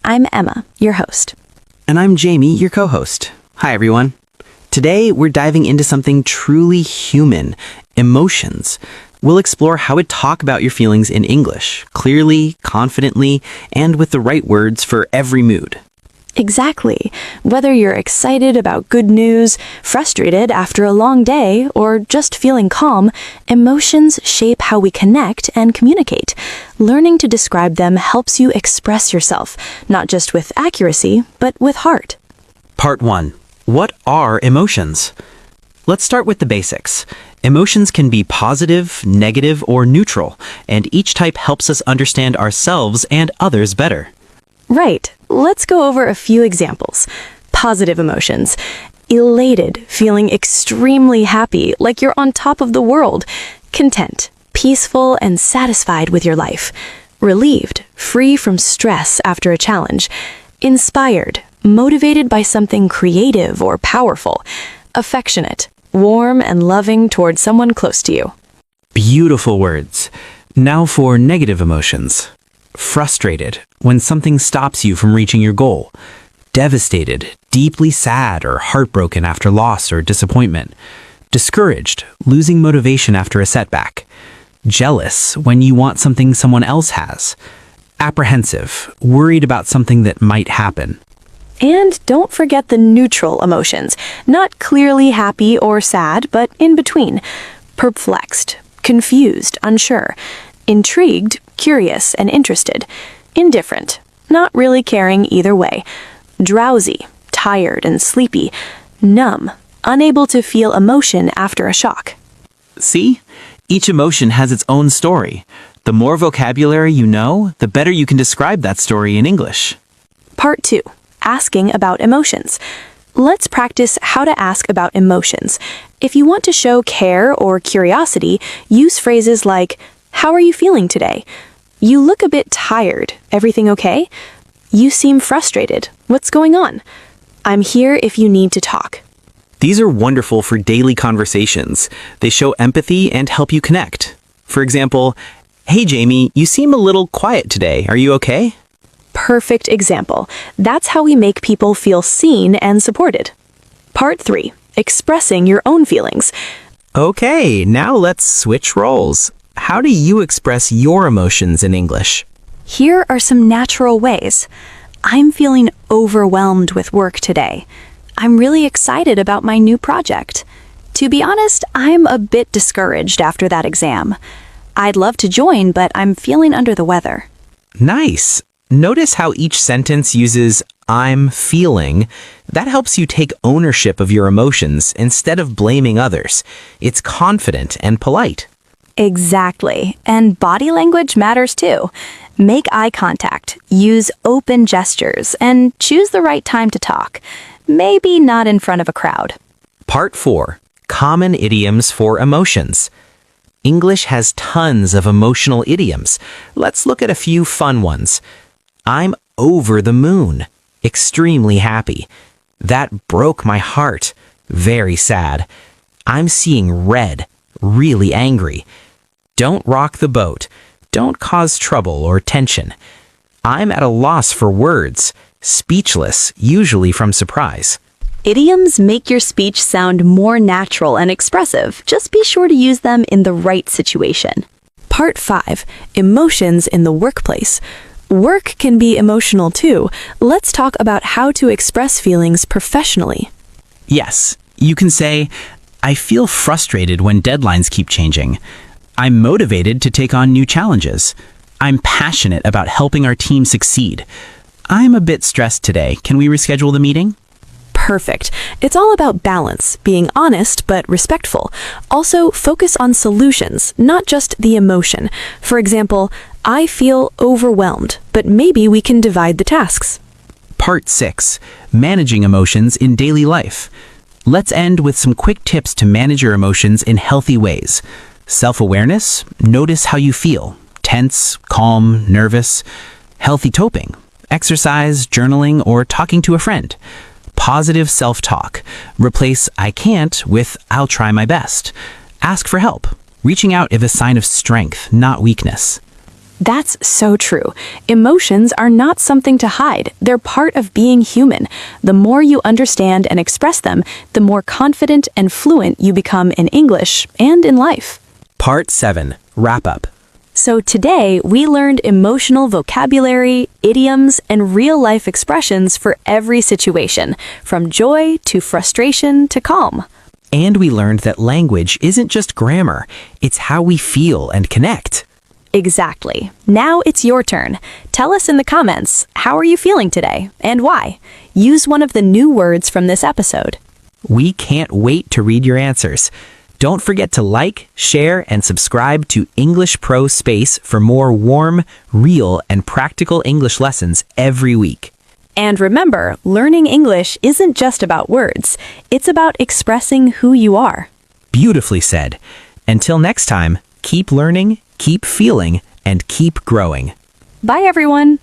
I'm Emma, your host. And I'm Jamie, your co-host. Hi, everyone. Today, we're diving into something truly human, emotions. We'll explore how to talk about your feelings in English, clearly, confidently, and with the right words for every mood. Exactly. Whether you're excited about good news, frustrated after a long day, or just feeling calm, emotions shape how we connect and communicate. Learning to describe them helps you express yourself, not just with accuracy, but with heart. Part 1. What are emotions? Let's start with the basics. Emotions can be positive, negative, or neutral, and each type helps us understand ourselves and others better. Right. Let's go over a few examples. Positive emotions. Elated, feeling extremely happy, like you're on top of the world. Content, peaceful and satisfied with your life. Relieved, free from stress after a challenge. Inspired, motivated by something creative or powerful. Affectionate, warm and loving toward someone close to you. Beautiful words. Now for negative emotions. Frustrated, when something stops you from reaching your goal. Devastated, deeply sad or heartbroken after loss or disappointment. Discouraged, losing motivation after a setback. Jealous, when you want something someone else has. Apprehensive, worried about something that might happen. And don't forget the neutral emotions, not clearly happy or sad, but in between. Perplexed, confused, unsure. Intrigued, curious, and interested. Indifferent, not really caring either way. Drowsy, tired and sleepy. Numb, unable to feel emotion after a shock. See? Each emotion has its own story. The more vocabulary you know, the better you can describe that story in English. Part 2. Asking about emotions. Let's practice how to ask about emotions. If you want to show care or curiosity, use phrases like, "How are you feeling today? You look a bit tired. Everything okay? You seem frustrated. What's going on? I'm here if you need to talk." These are wonderful for daily conversations. They show empathy and help you connect. For example, "Hey Jamie, you seem a little quiet today. Are you okay?" Perfect example. That's how we make people feel seen and supported. Part 3. Expressing your own feelings. Okay, now let's switch roles. How do you express your emotions in English? Here are some natural ways. I'm feeling overwhelmed with work today. I'm really excited about my new project. To be honest, I'm a bit discouraged after that exam. I'd love to join, but I'm feeling under the weather. Nice. Notice how each sentence uses "I'm feeling." That helps you take ownership of your emotions instead of blaming others. It's confident and polite. Exactly. And body language matters too. Make eye contact, use open gestures, and choose the right time to talk. Maybe not in front of a crowd. Part 4. Common idioms for emotions. English has tons of emotional idioms. Let's look at a few fun ones. I'm over the moon. Extremely happy. That broke my heart. Very sad. I'm seeing red. Really angry. Don't rock the boat. Don't cause trouble or tension. I'm at a loss for words. Speechless, usually from surprise. Idioms make your speech sound more natural and expressive. Just be sure to use them in the right situation. Part 5. Emotions in the workplace. Work can be emotional too. Let's talk about how to express feelings professionally. Yes, you can say, "I feel frustrated when deadlines keep changing. I'm motivated to take on new challenges. I'm passionate about helping our team succeed. I'm a bit stressed today. Can we reschedule the meeting?" Perfect. It's all about balance, being honest but respectful. Also, focus on solutions, not just the emotion. For example, I feel overwhelmed, but maybe we can divide the tasks. Part 6. Managing emotions in daily life. Let's end with some quick tips to manage your emotions in healthy ways. Self-awareness, notice how you feel. Tense, calm, nervous. Healthy coping, exercise, journaling, or talking to a friend. Positive self-talk, replace "I can't" with "I'll try my best." Ask for help. Reaching out is a sign of strength, not weakness. That's so true. Emotions are not something to hide. They're part of being human. The more you understand and express them, the more confident and fluent you become in English and in life. Part 7. Wrap up. So today, we learned emotional vocabulary, idioms, and real-life expressions for every situation, from joy to frustration to calm. And we learned that language isn't just grammar, it's how we feel and connect. Exactly. Now it's your turn. Tell us in the comments, how are you feeling today and why? Use one of the new words from this episode. We can't wait to read your answers. Don't forget to like, share, and subscribe to English Pro Space for more warm, real, and practical English lessons every week. And remember, learning English isn't just about words. It's about expressing who you are. Beautifully said. Until next time, keep learning, keep feeling, and keep growing. Bye, everyone.